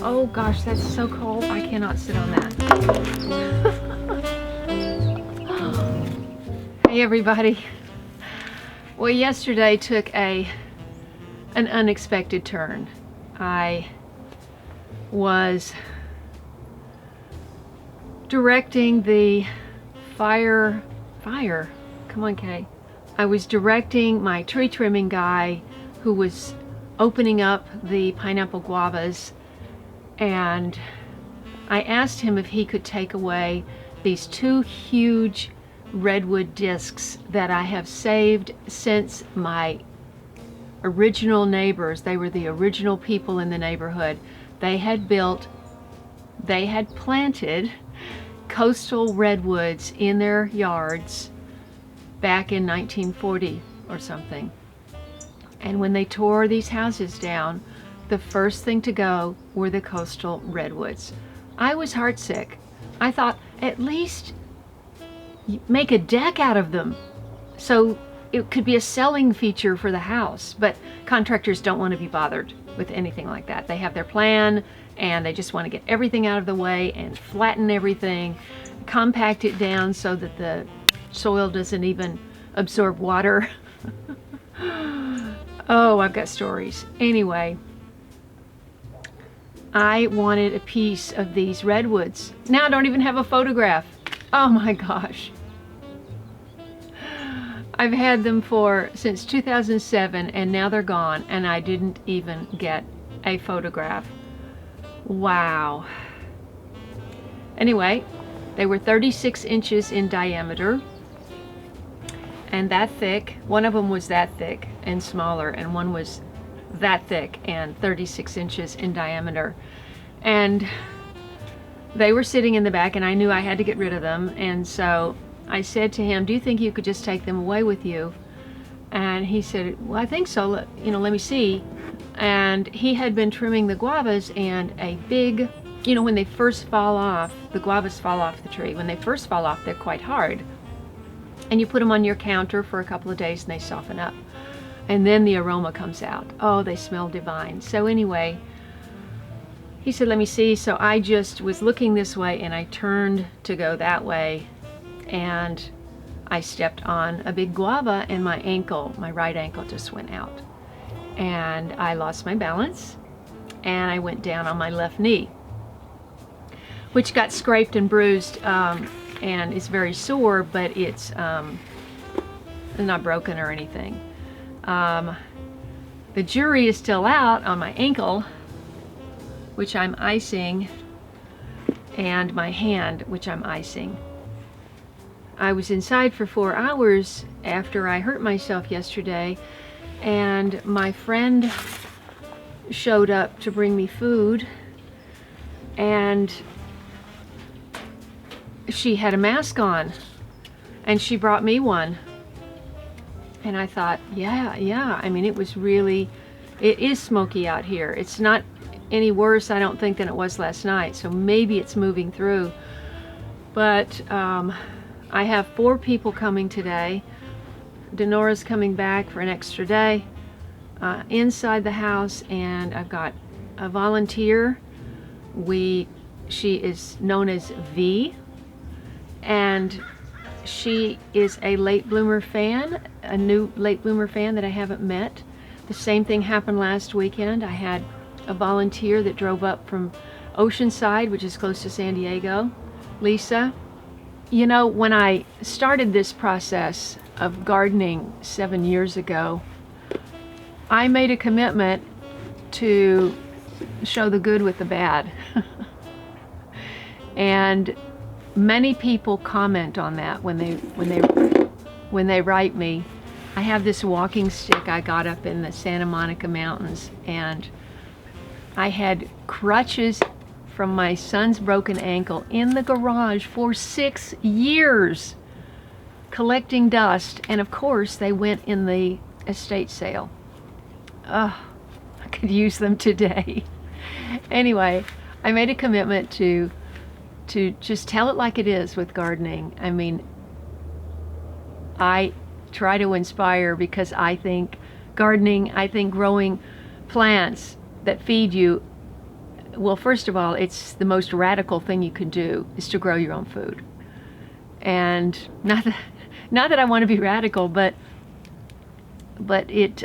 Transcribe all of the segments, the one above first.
Oh gosh, that's so cold. I cannot sit on that. Hey everybody. Well, yesterday took an unexpected turn. I was directing the fire. Come on, Kaye. I was directing my tree trimming guy who was opening up the pineapple guavas, and I asked him if he could take away these two huge redwood discs that I have saved since my original neighbors. They were the original people in the neighborhood. They had planted coastal redwoods in their yards back in 1940 or something. And when they tore these houses down, the first thing to go were the coastal redwoods. I was heartsick. I thought, at least make a deck out of them so it could be a selling feature for the house. But contractors don't want to be bothered with anything like that. They have their plan and they just want to get everything out of the way and flatten everything, compact it down so that the soil doesn't even absorb water. Oh, I've got stories. Anyway, I wanted a piece of these redwoods. Now I don't even have a photograph. Oh my gosh. I've had them since 2007 and now they're gone and I didn't even get a photograph. Wow. Anyway, they were 36 inches in diameter and that thick. One of them was that thick and smaller, and one was that thick and 36 inches in diameter. And they were sitting in the back and I knew I had to get rid of them, and so I said to him, do you think you could just take them away with you? And he said, well, I think so. Let me see. And he had been trimming the guavas, and a big, when they first fall off, the guavas fall off the tree. When they first fall off, they're quite hard. And you put them on your counter for a couple of days and they soften up. And then the aroma comes out. Oh, they smell divine. So anyway, he said, let me see. So I just was looking this way and I turned to go that way, and I stepped on a big guava and my right ankle just went out. And I lost my balance and I went down on my left knee, which got scraped and bruised and is very sore, but it's not broken or anything. The jury is still out on my ankle, which I'm icing, and my hand, which I'm icing. I was inside for 4 hours after I hurt myself yesterday, and my friend showed up to bring me food, and she had a mask on and she brought me one. And I thought, yeah, I mean, it is smoky out here. It's not any worse, I don't think, than it was last night, so maybe it's moving through. But I have 4 people coming today. Denora's coming back for an extra day inside the house, and I've got a volunteer. She is known as V, and she is a late bloomer fan, a new late bloomer fan that I haven't met. The same thing happened last weekend. I had a volunteer that drove up from Oceanside, which is close to San Diego, Lisa. When I started this process of gardening 7 years ago, I made a commitment to show the good with the bad. And many people comment on that when they write me. I have this walking stick I got up in the Santa Monica Mountains, and I had crutches from my son's broken ankle in the garage for 6 years, collecting dust, and of course they went in the estate sale. I could use them today. Anyway, I made a commitment to just tell it like it is with gardening. I mean, I try to inspire because I think gardening, growing plants that feed you Well, first of all, it's the most radical thing you can do is to grow your own food. And not that I want to be radical, but it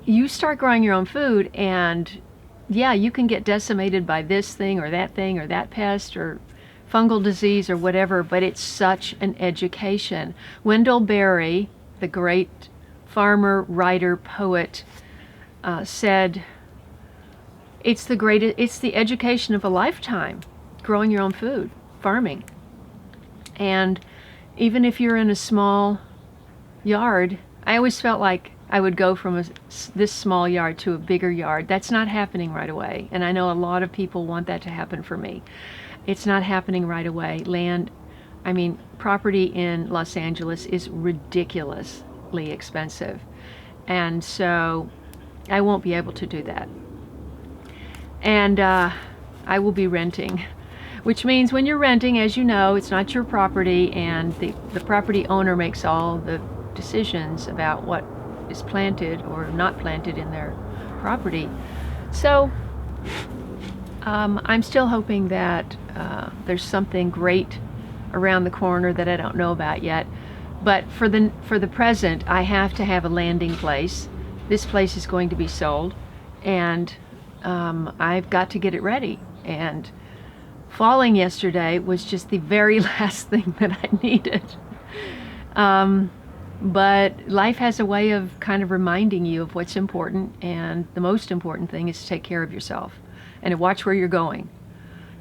you start growing your own food, and yeah, you can get decimated by this thing or that pest or fungal disease or whatever, but it's such an education. Wendell Berry, the great farmer, writer, poet, said, it's the education of a lifetime, growing your own food, farming. And even if you're in a small yard, I always felt like I would go from this small yard to a bigger yard. That's not happening right away. And I know a lot of people want that to happen for me. It's not happening right away. Property in Los Angeles is ridiculously expensive. And so I won't be able to do that. And I will be renting, which means when you're renting, as you know, it's not your property, and the property owner makes all the decisions about what is planted or not planted in their property. So I'm still hoping that there's something great around the corner that I don't know about yet. But for the present, I have to have a landing place. This place is going to be sold, and I've got to get it ready. And falling yesterday was just the very last thing that I needed. But life has a way of kind of reminding you of what's important, and the most important thing is to take care of yourself and to watch where you're going.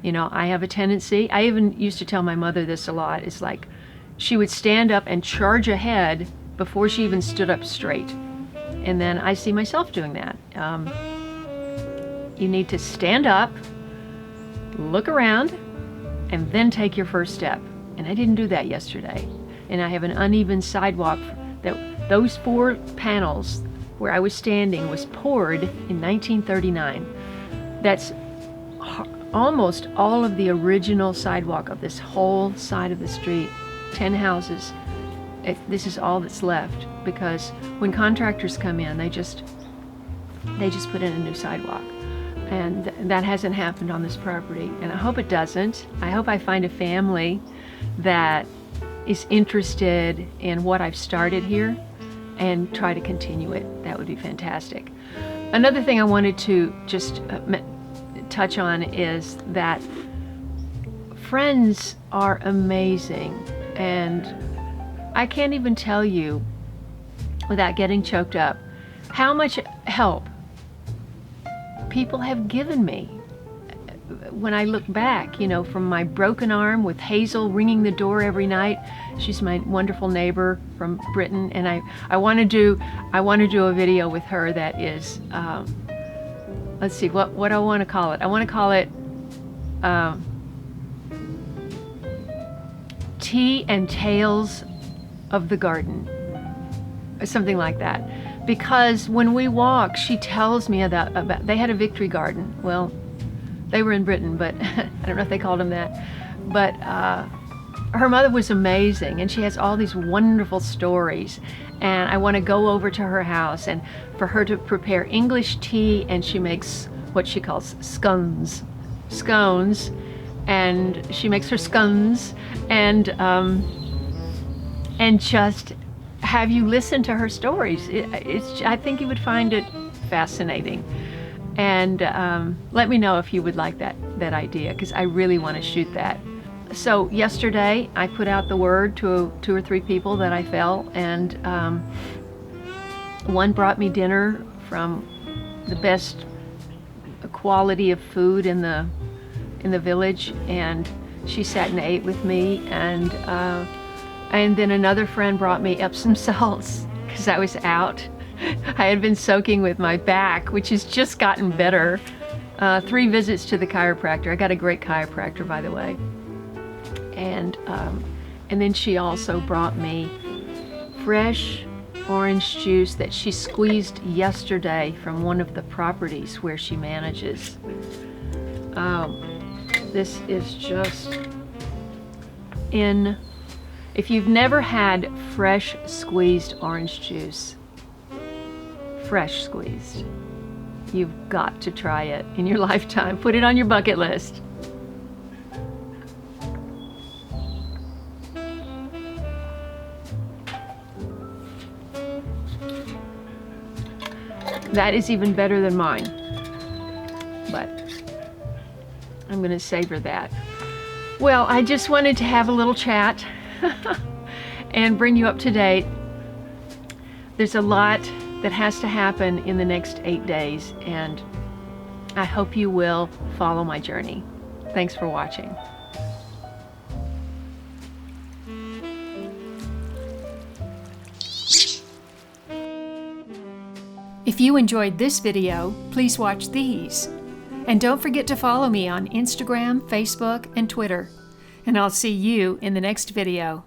You know, I have a tendency, I even used to tell my mother this a lot, it's like she would stand up and charge ahead before she even stood up straight. And then I see myself doing that. You need to stand up, look around, and then take your first step. And I didn't do that yesterday. And I have an uneven sidewalk that those 4 panels where I was standing was poured in 1939. That's almost all of the original sidewalk of this whole side of the street, 10 houses. This is all that's left, because when contractors come in, they just put in a new sidewalk. And that hasn't happened on this property, and I hope it doesn't. I hope I find a family that is interested in what I've started here and try to continue it. That would be fantastic. Another thing I wanted to just touch on is that friends are amazing, and I can't even tell you, without getting choked up, how much help people have given me. When I look back, you know, from my broken arm with Hazel ringing the door every night. She's my wonderful neighbor from Britain, and I want to do a video with her that is, let's see, what I want to call it. I want to call it Tea and Tales of the Garden, or something like that. Because when we walk, she tells me about they had a victory garden. Well, they were in Britain, but I don't know if they called them that. But her mother was amazing, and she has all these wonderful stories. And I want to go over to her house and for her to prepare English tea, and she makes what she calls scones. And she makes her scones, and just have you listen to her stories. I think you would find it fascinating. And let me know if you would like that idea, because I really want to shoot that. So yesterday I put out the word to 2 or 3 people that I felt, and one brought me dinner from the best quality of food in the village, and she sat and ate with me, and then another friend brought me Epsom salts because I was out. I had been soaking with my back, which has just gotten better. 3 visits to the chiropractor. I got a great chiropractor, by the way. And then she also brought me fresh orange juice that she squeezed yesterday from one of the properties where she manages. This is just if you've never had fresh squeezed orange juice, fresh squeezed, You've got to try it in your lifetime. Put it on your bucket list. That is even better than mine, but I'm going to savor that. Well, I just wanted to have a little chat and bring you up to date. There's a lot that has to happen in the next 8 days, and I hope you will follow my journey. Thanks for watching. If you enjoyed this video, please watch these. And don't forget to follow me on Instagram, Facebook, and Twitter. And I'll see you in the next video.